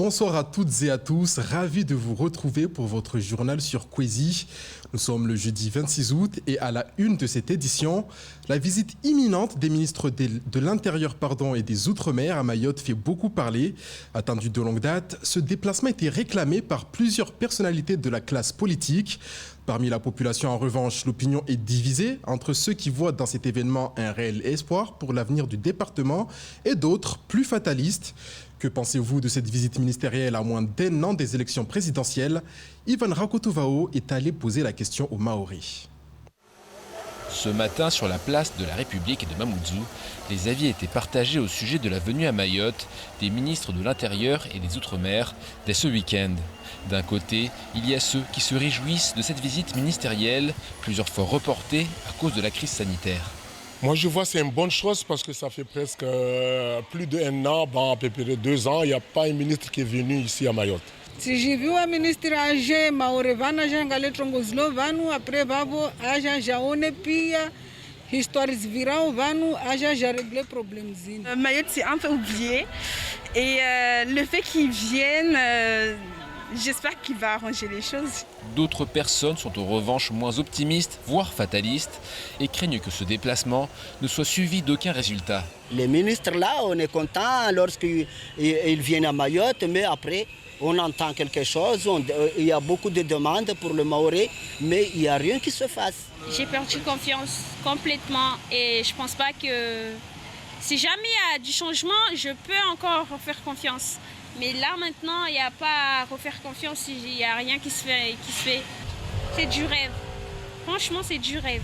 Bonsoir à toutes et à tous, ravi de vous retrouver pour votre journal sur Kwezi. Nous sommes le jeudi 26 août et à la une de cette édition, la visite imminente des ministres de l'Intérieur et des Outre-mer à Mayotte fait beaucoup parler. Attendu de longue date, ce déplacement a été réclamé par plusieurs personnalités de la classe politique. Parmi la population, en revanche, l'opinion est divisée entre ceux qui voient dans cet événement un réel espoir pour l'avenir du département et d'autres plus fatalistes. Que pensez-vous de cette visite ministérielle à moins d'1 an des élections présidentielles? Ivan Rakotovao est allé poser la question aux Maoris. Ce matin, sur la place de la République de Mamoudzou, les avis étaient partagés au sujet de la venue à Mayotte des ministres de l'Intérieur et des Outre-mer dès ce week-end. D'un côté, il y a ceux qui se réjouissent de cette visite ministérielle, plusieurs fois reportée à cause de la crise sanitaire. Moi je vois que c'est une bonne chose parce que ça fait presque plus d'1 an, à peu près 2 ans, il n'y a pas un ministre qui est venu ici à Mayotte. Si j'ai vu un ministre âgé, Maorevana, Jangale Trongoslo, Vanu, après Vavo, Aja Jaone Pia, Histoire Virao, Vanu, Aja, j'ai réglé le problème. Mayotte c'est un peu oublié et le fait qu'ils viennent, j'espère qu'il va arranger les choses. D'autres personnes sont en revanche moins optimistes, voire fatalistes, et craignent que ce déplacement ne soit suivi d'aucun résultat. Les ministres là, on est content lorsqu'ils viennent à Mayotte, mais après on entend quelque chose, il y a beaucoup de demandes pour le Maoré, mais il n'y a rien qui se fasse. J'ai perdu confiance complètement et je ne pense pas que si jamais il y a du changement, je peux encore faire confiance. Mais là maintenant, il n'y a pas à refaire confiance, il n'y a rien qui se fait. C'est du rêve. Franchement, c'est du rêve.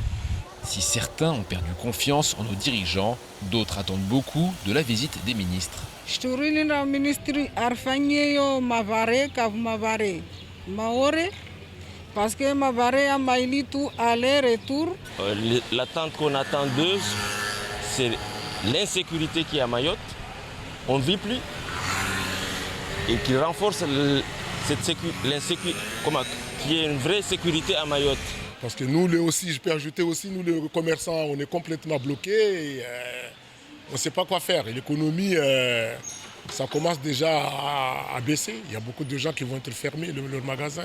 Si certains ont perdu confiance en nos dirigeants, d'autres attendent beaucoup de la visite des ministres. Je te ministre Arfanyeyo Mavare, Kav Mavare, Maore, parce que Mavare a maïli tout aller-retour. L'attente qu'on attend d'eux, c'est l'insécurité qui est à Mayotte. On ne vit plus. Et qui renforce l'insécurité, qu'il y ait une vraie sécurité à Mayotte. Parce que nous aussi, je peux ajouter aussi, nous les commerçants, on est complètement bloqués et on ne sait pas quoi faire. Et l'économie, ça commence déjà à baisser. Il y a beaucoup de gens qui vont être fermés, leurs magasins.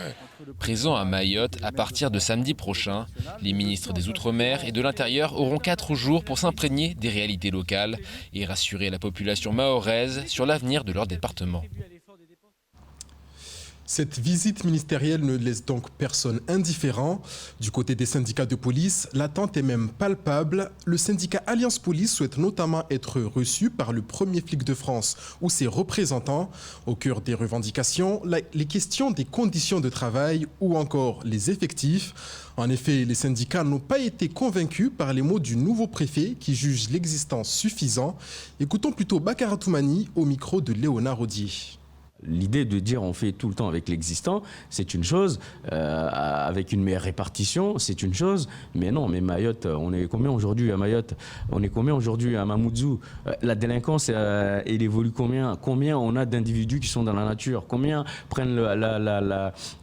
Présents à Mayotte, à partir de samedi prochain, les ministres des Outre-mer et de l'Intérieur auront 4 jours pour s'imprégner des réalités locales et rassurer la population mahoraise sur l'avenir de leur département. Cette visite ministérielle ne laisse donc personne indifférent. Du côté des syndicats de police, l'attente est même palpable. Le syndicat Alliance Police souhaite notamment être reçu par le premier flic de France ou ses représentants. Au cœur des revendications, les questions des conditions de travail ou encore les effectifs. En effet, les syndicats n'ont pas été convaincus par les mots du nouveau préfet qui juge l'existence suffisant. Écoutons plutôt Bakara Toumani au micro de Léonard Rodier. L'idée de dire on fait tout le temps avec l'existant, c'est une chose, avec une meilleure répartition, c'est une chose, mais non, mais Mayotte, on est combien aujourd'hui à Mayotte? On est combien aujourd'hui à Mamoudzou? La délinquance, elle évolue combien? Combien on a d'individus qui sont dans la nature? Combien prennent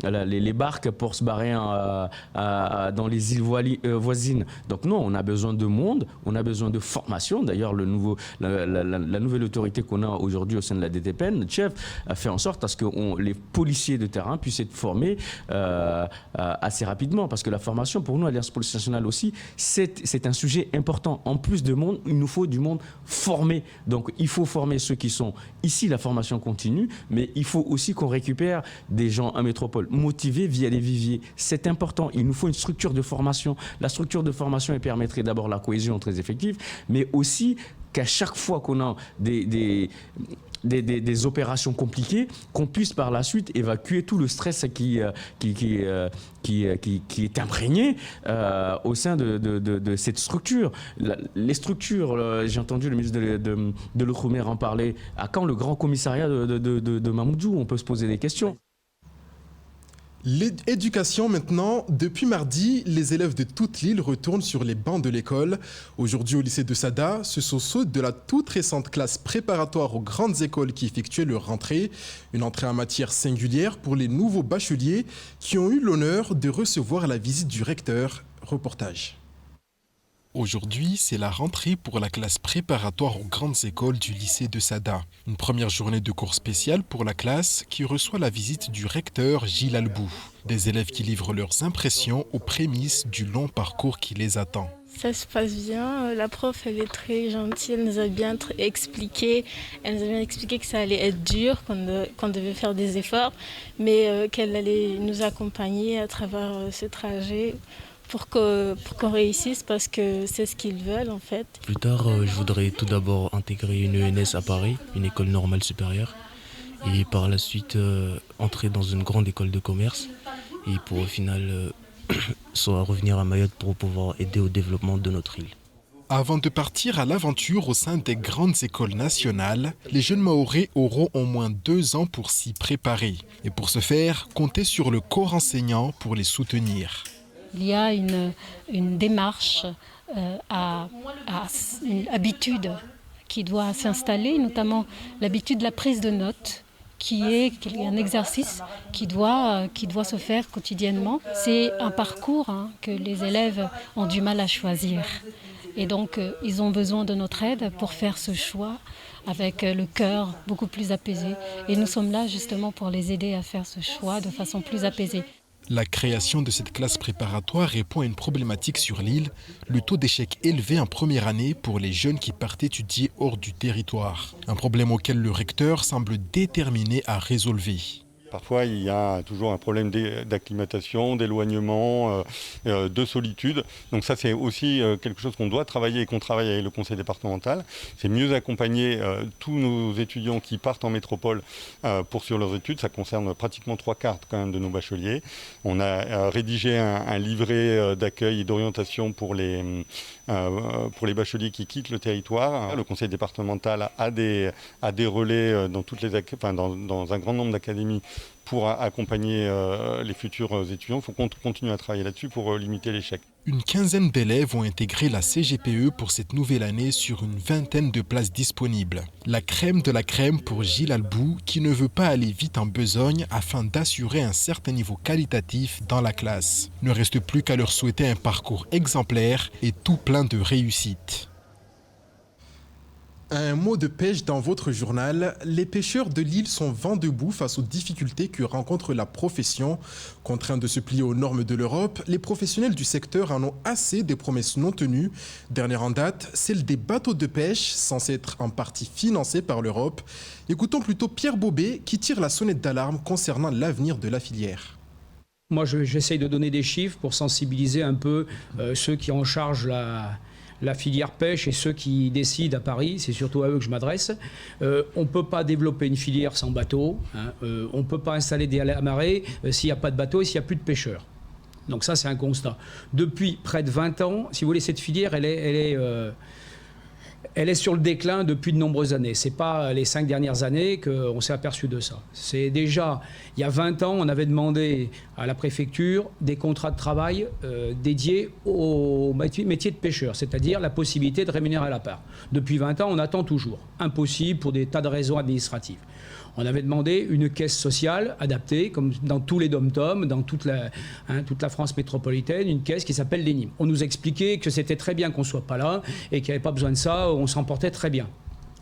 les barques pour se barrer dans les îles voisines? Donc non, on a besoin de monde, on a besoin de formation. D'ailleurs, la nouvelle autorité qu'on a aujourd'hui au sein de la DTPN, le chef, a fait en sorte à ce que les policiers de terrain puissent être formés assez rapidement. Parce que la formation, pour nous, Alliance Police Nationale aussi, c'est un sujet important. En plus de monde, il nous faut du monde formé. Donc, il faut former ceux qui sont ici, la formation continue, mais il faut aussi qu'on récupère des gens en métropole motivés via les viviers. C'est important. Il nous faut une structure de formation. La structure de formation, elle permettrait d'abord la cohésion entre les effectifs, mais aussi qu'à chaque fois qu'on a des opérations compliquées, qu'on puisse par la suite évacuer tout le stress qui est imprégné au sein de cette structure. Les structures, j'ai entendu le ministre de l'Outre-mer en parler, à quand le grand commissariat de Mamoudzou? On peut se poser des questions. L'éducation maintenant, depuis mardi, les élèves de toute l'île retournent sur les bancs de l'école. Aujourd'hui au lycée de Sada, ce sont ceux de la toute récente classe préparatoire aux grandes écoles qui effectuaient leur rentrée. Une entrée en matière singulière pour les nouveaux bacheliers qui ont eu l'honneur de recevoir la visite du recteur. Reportage. Aujourd'hui, c'est la rentrée pour la classe préparatoire aux grandes écoles du lycée de Sada. Une première journée de cours spéciale pour la classe qui reçoit la visite du recteur Gilles Albou. Des élèves qui livrent leurs impressions aux prémices du long parcours qui les attend. Ça se passe bien, la prof elle est très gentille, elle nous a bien expliqué, que ça allait être dur, qu'on devait faire des efforts, mais qu'elle allait nous accompagner à travers ce trajet pour qu'on réussisse parce que c'est ce qu'ils veulent en fait. Plus tard, je voudrais tout d'abord intégrer une ENS à Paris, une école normale supérieure, et par la suite entrer dans une grande école de commerce et pour au final soit revenir à Mayotte pour pouvoir aider au développement de notre île. Avant de partir à l'aventure au sein des grandes écoles nationales, les jeunes Mahorais auront au moins 2 ans pour s'y préparer. Et pour ce faire, comptez sur le corps enseignant pour les soutenir. Il y a une démarche, une habitude qui doit s'installer, notamment l'habitude de la prise de notes, qui est un exercice qui doit se faire quotidiennement. C'est un parcours que les élèves ont du mal à choisir. Et donc, ils ont besoin de notre aide pour faire ce choix avec le cœur beaucoup plus apaisé. Et nous sommes là justement pour les aider à faire ce choix de façon plus apaisée. La création de cette classe préparatoire répond à une problématique sur l'île, le taux d'échec élevé en première année pour les jeunes qui partent étudier hors du territoire. Un problème auquel le recteur semble déterminé à résolver. Parfois, il y a toujours un problème d'acclimatation, d'éloignement, de solitude. Donc ça, c'est aussi quelque chose qu'on doit travailler et qu'on travaille avec le conseil départemental. C'est mieux accompagner tous nos étudiants qui partent en métropole pour suivre leurs études. Ça concerne pratiquement 3/4 quand même de nos bacheliers. On a rédigé un livret d'accueil et d'orientation pour les bacheliers qui quittent le territoire. Le conseil départemental a des relais dans un grand nombre d'académies pour accompagner les futurs étudiants. Il faut qu'on continue à travailler là-dessus pour limiter l'échec. Une quinzaine d'élèves ont intégré la CGPE pour cette nouvelle année sur une 20aine de places disponibles. La crème de la crème pour Gilles Albou qui ne veut pas aller vite en besogne afin d'assurer un certain niveau qualitatif dans la classe. Il ne reste plus qu'à leur souhaiter un parcours exemplaire et tout plein de réussite. Un mot de pêche dans votre journal. Les pêcheurs de l'île sont vent debout face aux difficultés que rencontre la profession. Contraints de se plier aux normes de l'Europe, les professionnels du secteur en ont assez des promesses non tenues. Dernière en date, celle des bateaux de pêche, censés être en partie financés par l'Europe. Écoutons plutôt Pierre Bobet qui tire la sonnette d'alarme concernant l'avenir de la filière. Moi, j'essaye de donner des chiffres pour sensibiliser un peu ceux qui en chargent la filière pêche et ceux qui décident à Paris, c'est surtout à eux que je m'adresse. On ne peut pas développer une filière sans bateau, on ne peut pas installer des halles à marée s'il n'y a pas de bateau et s'il n'y a plus de pêcheurs. Donc ça, c'est un constat. Depuis près de 20 ans, si vous voulez, cette filière, elle est sur le déclin depuis de nombreuses années. Ce n'est pas les 5 dernières années qu'on s'est aperçu de ça. C'est déjà, il y a 20 ans, on avait demandé à la préfecture des contrats de travail dédiés au métier de pêcheur, c'est-à-dire la possibilité de rémunérer à la part. Depuis 20 ans, on attend toujours. Impossible pour des tas de raisons administratives. On avait demandé une caisse sociale adaptée, comme dans tous les dom-toms, dans toute la France métropolitaine, une caisse qui s'appelle l'ENIM. On nous expliquait que c'était très bien qu'on ne soit pas là et qu'il n'y avait pas besoin de ça, on s'en portait très bien.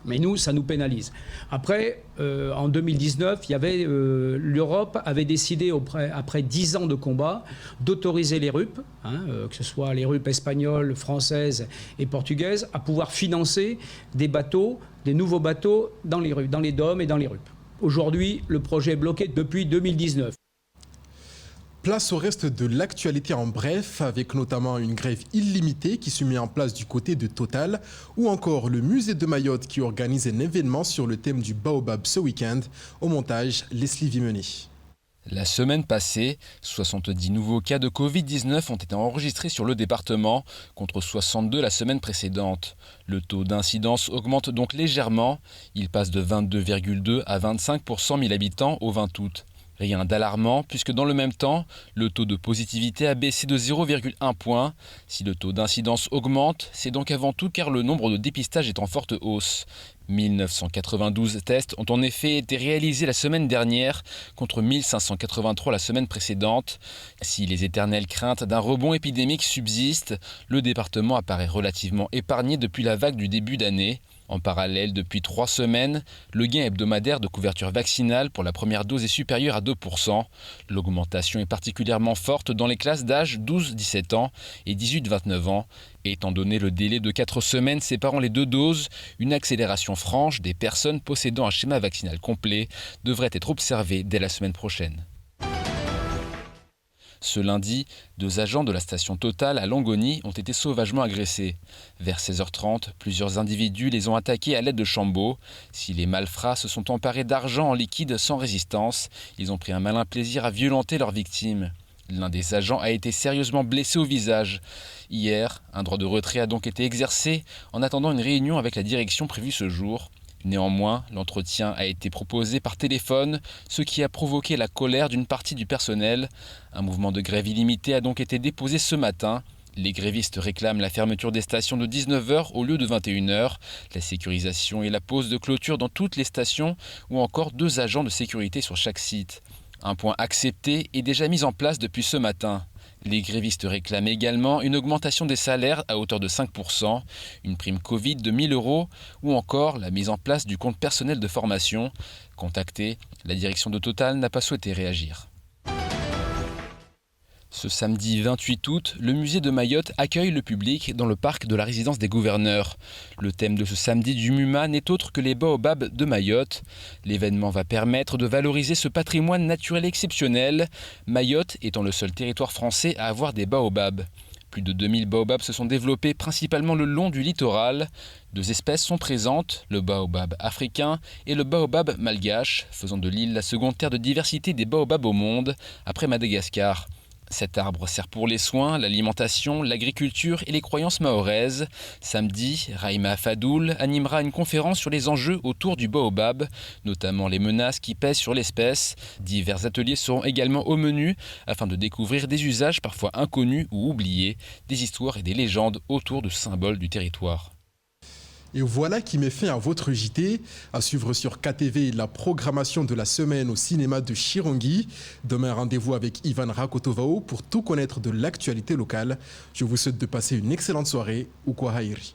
Mais nous, ça nous pénalise. Après, en 2019, l'Europe avait décidé, après 10 ans de combat, d'autoriser les RUP, que ce soit les RUP espagnoles, françaises et portugaises, à pouvoir financer des bateaux, des nouveaux bateaux dans les RUP, dans les DOM et dans les RUP. Aujourd'hui, le projet est bloqué depuis 2019. Place au reste de l'actualité en bref, avec notamment une grève illimitée qui se met en place du côté de Total, ou encore le musée de Mayotte qui organise un événement sur le thème du baobab ce week-end. Au montage, Leslie Vimené. La semaine passée, 70 nouveaux cas de Covid-19 ont été enregistrés sur le département, contre 62 la semaine précédente. Le taux d'incidence augmente donc légèrement. Il passe de 22,2 à 25 pour 100 000 habitants au 20 août. Rien d'alarmant, puisque dans le même temps, le taux de positivité a baissé de 0,1 point. Si le taux d'incidence augmente, c'est donc avant tout car le nombre de dépistages est en forte hausse. 1992 tests ont en effet été réalisés la semaine dernière contre 1583 la semaine précédente. Si les éternelles craintes d'un rebond épidémique subsistent, le département apparaît relativement épargné depuis la vague du début d'année. En parallèle, depuis 3 semaines, le gain hebdomadaire de couverture vaccinale pour la première dose est supérieur à 2%. L'augmentation est particulièrement forte dans les classes d'âge 12-17 ans et 18-29 ans. Et étant donné le délai de 4 semaines séparant les 2 doses, une accélération franche des personnes possédant un schéma vaccinal complet devrait être observée dès la semaine prochaine. Ce lundi, 2 agents de la station Total à Longoni ont été sauvagement agressés. Vers 16h30, plusieurs individus les ont attaqués à l'aide de chambots. Si les malfrats se sont emparés d'argent en liquide sans résistance, ils ont pris un malin plaisir à violenter leurs victimes. L'un des agents a été sérieusement blessé au visage. Hier, un droit de retrait a donc été exercé en attendant une réunion avec la direction prévue ce jour. Néanmoins, l'entretien a été proposé par téléphone, ce qui a provoqué la colère d'une partie du personnel. Un mouvement de grève illimité a donc été déposé ce matin. Les grévistes réclament la fermeture des stations de 19h au lieu de 21h, la sécurisation et la pause de clôture dans toutes les stations ou encore 2 agents de sécurité sur chaque site. Un point accepté est déjà mis en place depuis ce matin. Les grévistes réclament également une augmentation des salaires à hauteur de 5%, une prime Covid de 1 000 € ou encore la mise en place du compte personnel de formation. Contactée, la direction de Total n'a pas souhaité réagir. Ce samedi 28 août, le musée de Mayotte accueille le public dans le parc de la résidence des gouverneurs. Le thème de ce samedi du MUMA n'est autre que les baobabs de Mayotte. L'événement va permettre de valoriser ce patrimoine naturel exceptionnel, Mayotte étant le seul territoire français à avoir des baobabs. Plus de 2000 baobabs se sont développés principalement le long du littoral. 2 espèces sont présentes, le baobab africain et le baobab malgache, faisant de l'île la seconde terre de diversité des baobabs au monde, après Madagascar. Cet arbre sert pour les soins, l'alimentation, l'agriculture et les croyances mahoraises. Samedi, Raïma Fadoul animera une conférence sur les enjeux autour du baobab, notamment les menaces qui pèsent sur l'espèce. Divers ateliers seront également au menu afin de découvrir des usages parfois inconnus ou oubliés, des histoires et des légendes autour de symboles du territoire. Et voilà qui met fin à votre JT. À suivre sur KTV la programmation de la semaine au cinéma de Chirongui. Demain, rendez-vous avec Ivan Rakotovao pour tout connaître de l'actualité locale. Je vous souhaite de passer une excellente soirée. Ou Kwahayri.